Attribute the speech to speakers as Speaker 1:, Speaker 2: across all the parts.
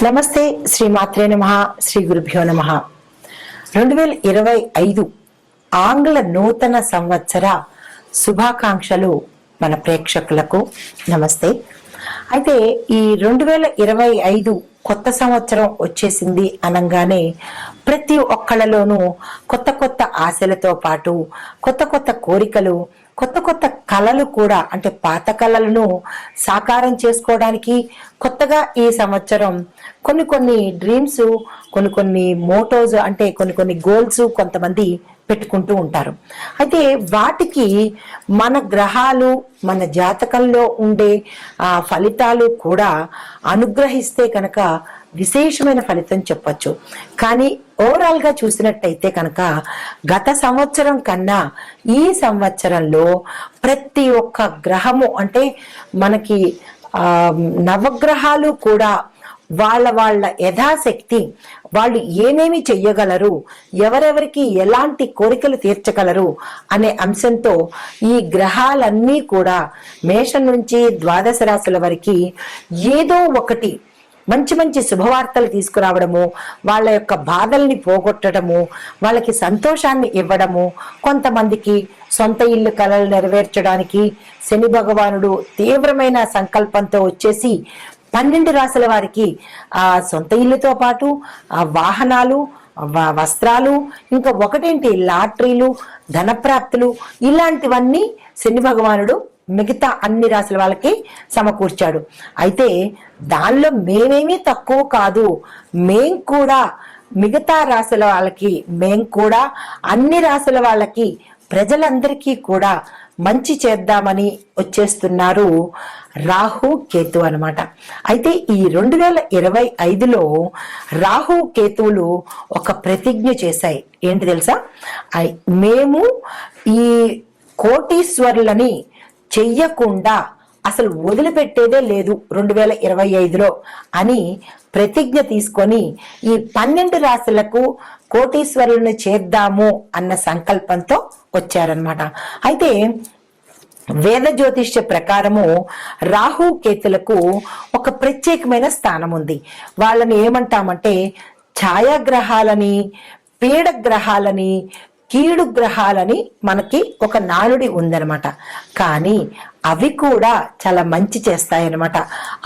Speaker 1: నమస్తే, శ్రీమాత్రే నమః, శ్రీ గురుభ్యో నమః. 2025 ఆంగ్ల నూతన సంవత్సర శుభాకాంక్షలు మన ప్రేక్షకులకు. నమస్తే. అయితే ఈ 2025 కొత్త సంవత్సరం వచ్చేసింది అనగానే ప్రతి ఒక్కళ్ళలోనూ కొత్త కొత్త ఆశలతో పాటు కొత్త కొత్త కోరికలు, కొత్త కొత్త కళలు కూడా, అంటే పాత కళలను సాకారం చేసుకోవడానికి కొత్తగా ఈ సంవత్సరం కొన్ని డ్రీమ్స్, కొన్ని మోటోస్, అంటే కొన్ని గోల్స్ కొంతమంది పెట్టుకుంటూ ఉంటారు. అయితే వాటికి మన గ్రహాలు, మన జాతకంలో ఉండే ఫలితాలు కూడా అనుగ్రహిస్తే కనుక విశేషమైన ఫలితం చెప్పచ్చు. కానీ ఓవరాల్ గా చూసినట్టయితే కనుక గత సంవత్సరం కన్నా ఈ సంవత్సరంలో ప్రతి ఒక్క గ్రహము, అంటే మనకి నవగ్రహాలు కూడా వాళ్ళ యథాశక్తి వాళ్ళు ఏమేమి చెయ్యగలరు, ఎవరెవరికి ఎలాంటి కోరికలు తీర్చగలరు అనే అంశంతో ఈ గ్రహాలన్నీ కూడా మేషం నుంచి ద్వాదశ రాశుల వరకు ఏదో ఒకటి మంచి మంచి శుభవార్తలు తీసుకురావడము, వాళ్ళ యొక్క బాధల్ని పోగొట్టడము, వాళ్ళకి సంతోషాన్ని ఇవ్వడము, కొంతమందికి సొంత ఇల్లు కలలు నెరవేర్చడానికి శని భగవానుడు తీవ్రమైన సంకల్పంతో వచ్చేసి 12 రాశుల వారికి ఆ సొంత ఇల్లుతో పాటు ఆ వాహనాలు, వస్త్రాలు, ఇంకా ఒకటేంటి లాటరీలు, ధనప్రాప్తులు, ఇలాంటివన్నీ శని భగవానుడు మిగతా అన్ని రాశుల వాళ్ళకి సమకూర్చాడు. అయితే దానిలో మేమేమీ తక్కువ కాదు, మేం కూడా మిగతా రాశుల వాళ్ళకి, మేం కూడా అన్ని రాశుల వాళ్ళకి, ప్రజలందరికీ కూడా మంచి చేద్దామని వచ్చేస్తున్నారు రాహు కేతు అన్నమాట. అయితే ఈ 2025లో రాహు కేతువులు ఒక ప్రతిజ్ఞ చేశాయి. ఏంటి తెలుసా? మేము ఈ కోటీశ్వరులని చెయ్యకుండా అసలు వదిలిపెట్టేదే లేదు 2025లో అని ప్రతిజ్ఞ తీసుకొని ఈ 12 రాశులకు కోటీశ్వరులను చేద్దాము అన్న సంకల్పంతో వచ్చారనమాట. అయితే వేద జ్యోతిష్య ప్రకారము రాహు కేతులకు ఒక ప్రత్యేకమైన స్థానం ఉంది. వాళ్ళని ఏమంటామంటే ఛాయాగ్రహాలని, పీడగ్రహాలని, కీడు గ్రహాలని మనకి ఒక నానుడి ఉందనమాట. కానీ అవి కూడా చాలా మంచి చేస్తాయన్నమాట.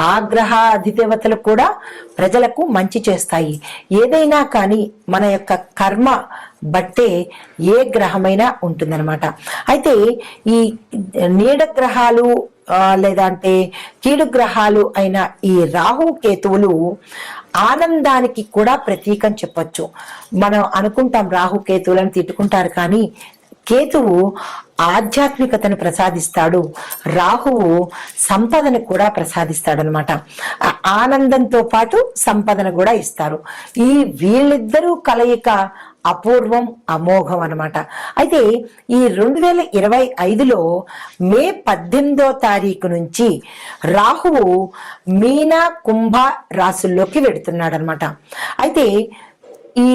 Speaker 1: ఆ గ్రహ అధిదేవతలు కూడా ప్రజలకు మంచి చేస్తాయి. ఏదైనా కానీ మన యొక్క కర్మ బట్టే ఏ గ్రహమైనా ఉంటుందన్నమాట. అయితే ఈ నీడ గ్రహాలు లేదంటే కీడు గ్రహాలు అయిన ఈ రాహు కేతువులు ఆనందానికి కూడా ప్రతీకం చెప్పొచ్చు. మనం అనుకుంటాం రాహు కేతువులను తిట్టుకుంటారు, కానీ కేతువు ఆధ్యాత్మికతను ప్రసాదిస్తాడు, రాహువు సంపదను కూడా ప్రసాదిస్తాడు అనమాట. ఆనందంతో పాటు సంపదను కూడా ఇస్తారు. ఈ వీళ్ళిద్దరూ కలయిక అపూర్వం, అమోఘం అనమాట. అయితే ఈ 2025లో మే 18వ తారీఖు నుంచి రాహువు మీన, కుంభ రాశుల్లోకి వెడుతున్నాడు అనమాట. అయితే ఈ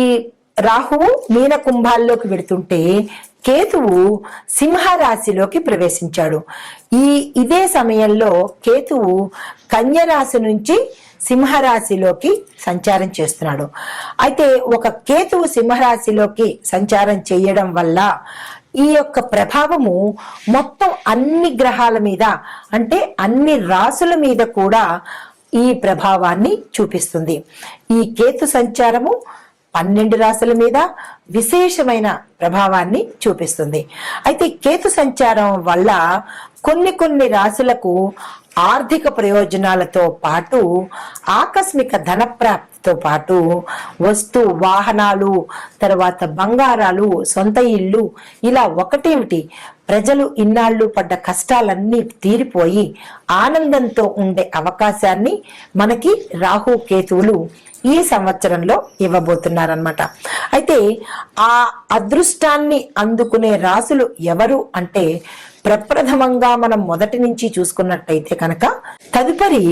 Speaker 1: రాహువు మీన, కుంభాల్లోకి వెడుతుంటే కేతువు సింహరాశిలోకి ప్రవేశించాడు. ఇదే సమయంలో కేతువు కన్యరాశి నుంచి సింహరాశిలోకి సంచారం చేస్తున్నాడు. అయితే ఒక కేతువు సింహరాశిలోకి సంచారం చేయడం వల్ల ఈ యొక్క ప్రభావము మొత్తం అన్ని గ్రహాల మీద, అంటే అన్ని రాశుల మీద కూడా ఈ ప్రభావాన్ని చూపిస్తుంది. ఈ కేతు సంచారము 12 రాశుల మీద విశేషమైన ప్రభావాన్ని చూపిస్తుంది. అయితే కేతు సంచారం వల్ల కొన్ని రాశులకు ఆర్థిక ప్రయోజనాలతో పాటు ఆకస్మిక ధనప్రాప్తితో పాటు వస్తు వాహనాలు, తర్వాత బంగారాలు, సొంత ఇల్లు, ఇలా ఒకటేమిటి ప్రజలు ఇన్నాళ్ళు పడ్డ కష్టాలన్నీ తీరిపోయి ఆనందంతో ఉండే అవకాశాన్ని మనకి రాహు కేతువులు ఈ సంవత్సరంలో ఇవ్వబోతున్నారనమాట. అయితే ఆ అదృష్టాన్ని అందుకునే రాశులు ఎవరు అంటే ప్రప్రథమంగా మనం మొదటి నుంచి చూసుకున్నట్టయితే కనుక తదుపరి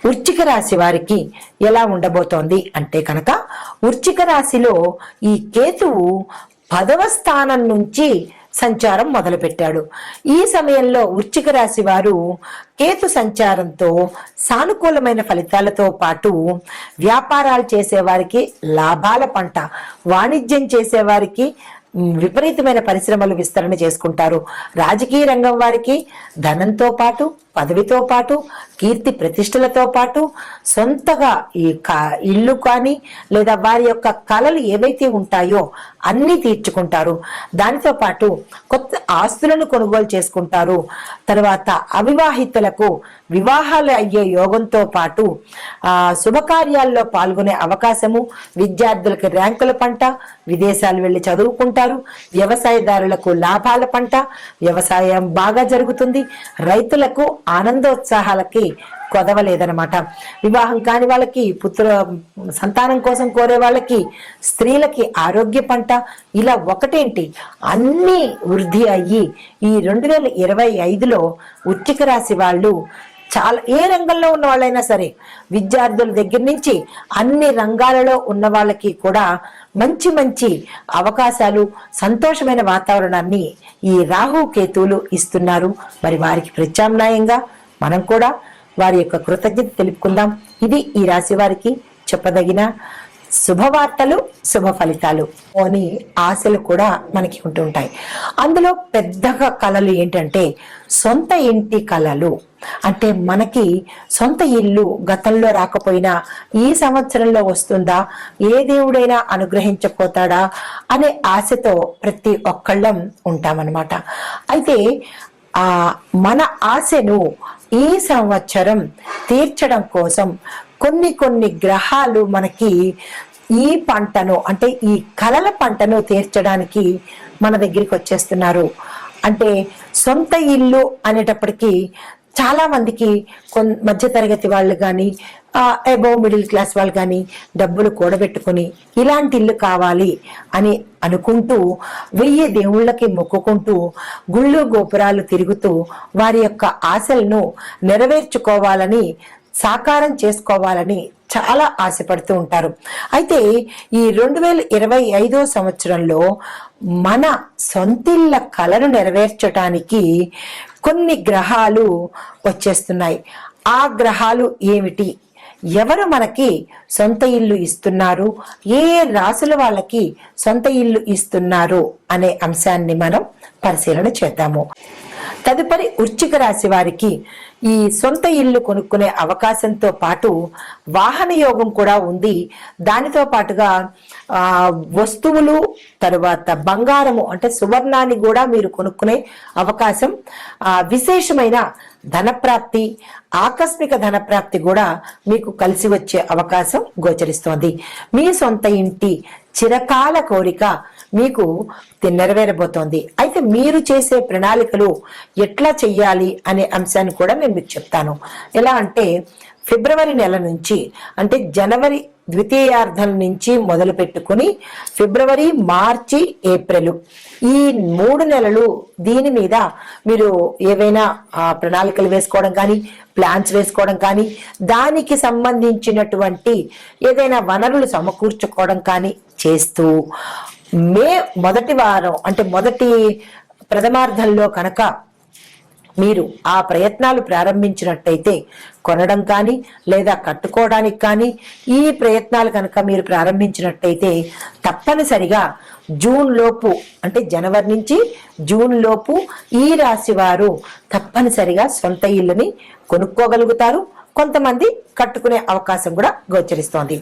Speaker 1: వృశ్చిక రాశి వారికి ఎలా ఉండబోతోంది అంటే కనుక వృశ్చిక రాశిలో ఈ కేతువు 10వ స్థానం నుంచి సంచారం మొదలుపెట్టాడు. ఈ సమయంలో వృశ్చిక రాశి వారు కేతు సంచారంతో సానుకూలమైన ఫలితాలతో పాటు వ్యాపారాలు చేసేవారికి లాభాల పంట, వాణిజ్యం చేసేవారికి విపరీతమైన పరిశ్రమలు విస్తరణ చేసుకుంటారు. రాజకీయ రంగం వారికి ధనంతో పాటు, పదవితో పాటు, కీర్తి ప్రతిష్టలతో పాటు సొంతగా ఈ ఇల్లు కానీ లేదా వారి యొక్క కళలు ఏవైతే ఉంటాయో అన్నీ తీర్చుకుంటారు. దానితో పాటు కొత్త ఆస్తులను కొనుగోలు చేసుకుంటారు. తర్వాత అవివాహితులకు వివాహాలు అయ్యే యోగంతో పాటు శుభకార్యాల్లో పాల్గొనే అవకాశము, విద్యార్థులకు ర్యాంకుల పంట, విదేశాలు వెళ్ళి చదువుకుంటారు. వ్యవసాయదారులకు లాభాల పంట, వ్యవసాయం బాగా జరుగుతుంది. రైతులకు ఆనందోత్సాహాలకి కొదవలేదనమాట. వివాహం కాని వాళ్ళకి, సంతానం కోసం కోరే వాళ్ళకి, స్త్రీలకి ఆరోగ్య పంట, ఇలా ఒకటేంటి అన్ని వృద్ధి అయ్యి ఈ 2025లో వృశ్చిక రాశి వాళ్ళు చాలా, ఏ రంగంలో ఉన్న వాళ్ళైనా సరే, విద్యార్థుల దగ్గర నుంచి అన్ని రంగాలలో ఉన్న వాళ్ళకి కూడా మంచి మంచి అవకాశాలు, సంతోషమైన వాతావరణాన్ని ఈ రాహు కేతువులు ఇస్తున్నారు. మరి వారికి ప్రత్యామ్నాయంగా మనం కూడా వారి యొక్క కృతజ్ఞత తెలుపుకుందాం. ఇది ఈ రాశి వారికి చెప్పదగిన శుభవార్తలు, శుభ ఫలితాలు అని ఆశలు కూడా మనకి ఉంటుంటాయి. అందులో పెద్దగా కళలు ఏంటంటే సొంత ఇంటి కళలు. అంటే మనకి సొంత ఇల్లు గతంలో రాకపోయినా ఈ సంవత్సరంలో వస్తుందా, ఏ దేవుడైనా అనుగ్రహించపోతాడా అనే ఆశతో ప్రతి ఒక్కళ్ళం ఉంటామన్నమాట. అయితే మన ఆశను ఈ సంవత్సరం తీర్చడం కోసం కొన్ని గ్రహాలు మనకి ఈ పంటను, అంటే ఈ కలల పంటను తీర్చడానికి మన దగ్గరికి వచ్చేస్తున్నారు. అంటే సొంత ఇల్లు అనేటప్పటికీ చాలా మందికి మధ్య తరగతి వాళ్ళు కానీ, అబోవ్ మిడిల్ క్లాస్ వాళ్ళు కానీ డబ్బులు కూడబెట్టుకుని ఇలాంటి ఇల్లు కావాలి అని అనుకుంటూ 1000 దేవుళ్ళకి మొక్కుకుంటూ గుళ్ళు గోపురాలు తిరుగుతూ వారి యొక్క ఆశలను నెరవేర్చుకోవాలని, సాకారం చేసుకోవాలని చాలా ఆశపడుతూ ఉంటారు. అయితే ఈ 2025 సంవత్సరంలో మన సొంతిళ్ళ కలను నెరవేర్చడానికి కొన్ని గ్రహాలు వచ్చేస్తున్నాయి. ఆ గ్రహాలు ఏమిటి, ఎవరు మనకి సొంత ఇల్లు ఇస్తున్నారు, ఏ రాసుల వాళ్ళకి సొంత ఇల్లు ఇస్తున్నారు అనే అంశాన్ని మనం పరిశీలన చేద్దాము. తదుపరి వృశ్చిక రాశి వారికి ఈ సొంత ఇల్లు కొనుక్కునే అవకాశంతో పాటు వాహన యోగం కూడా ఉంది. దానితో పాటుగా వస్తువులు, తరువాత బంగారము అంటే సువర్ణాన్ని కూడా మీరు కొనుక్కునే అవకాశం, విశేషమైన ధనప్రాప్తి, ఆకస్మిక ధనప్రాప్తి కూడా మీకు కలిసి వచ్చే అవకాశం గోచరిస్తోంది. మీ సొంత ఇంటి చిరకాల కోరిక మీకు నెరవేరబోతోంది. అయితే మీరు చేసే ప్రణాళికలు ఎట్లా చెయ్యాలి అనే అంశాన్ని కూడా నేను మీకు చెప్తాను. ఎలా అంటే ఫిబ్రవరి నెల నుంచి, అంటే జనవరి ద్వితీయార్థం నుంచి మొదలు పెట్టుకుని ఫిబ్రవరి, మార్చి, ఏప్రిల్ ఈ 3 నెలలు దీని మీద మీరు ఏవైనా ప్రణాళికలు వేసుకోవడం కానీ, ప్లాన్స్ వేసుకోవడం కానీ, దానికి సంబంధించినటువంటి ఏదైనా వనరులు సమకూర్చుకోవడం కానీ చేస్తూ మే మొదటి వారం, అంటే మొదటి ప్రథమార్థంలో కనుక మీరు ఆ ప్రయత్నాలు ప్రారంభించినట్టయితే కొనడం కానీ లేదా కట్టుకోవడానికి కానీ ఈ ప్రయత్నాలు కనుక మీరు ప్రారంభించినట్టయితే తప్పనిసరిగా జూన్ లోపు, అంటే జనవరి నుంచి జూన్ లోపు ఈ రాశి వారు తప్పనిసరిగా సొంత ఇల్లుని కొనుక్కోగలుగుతారు. కొంతమంది కట్టుకునే అవకాశం కూడా గోచరిస్తోంది.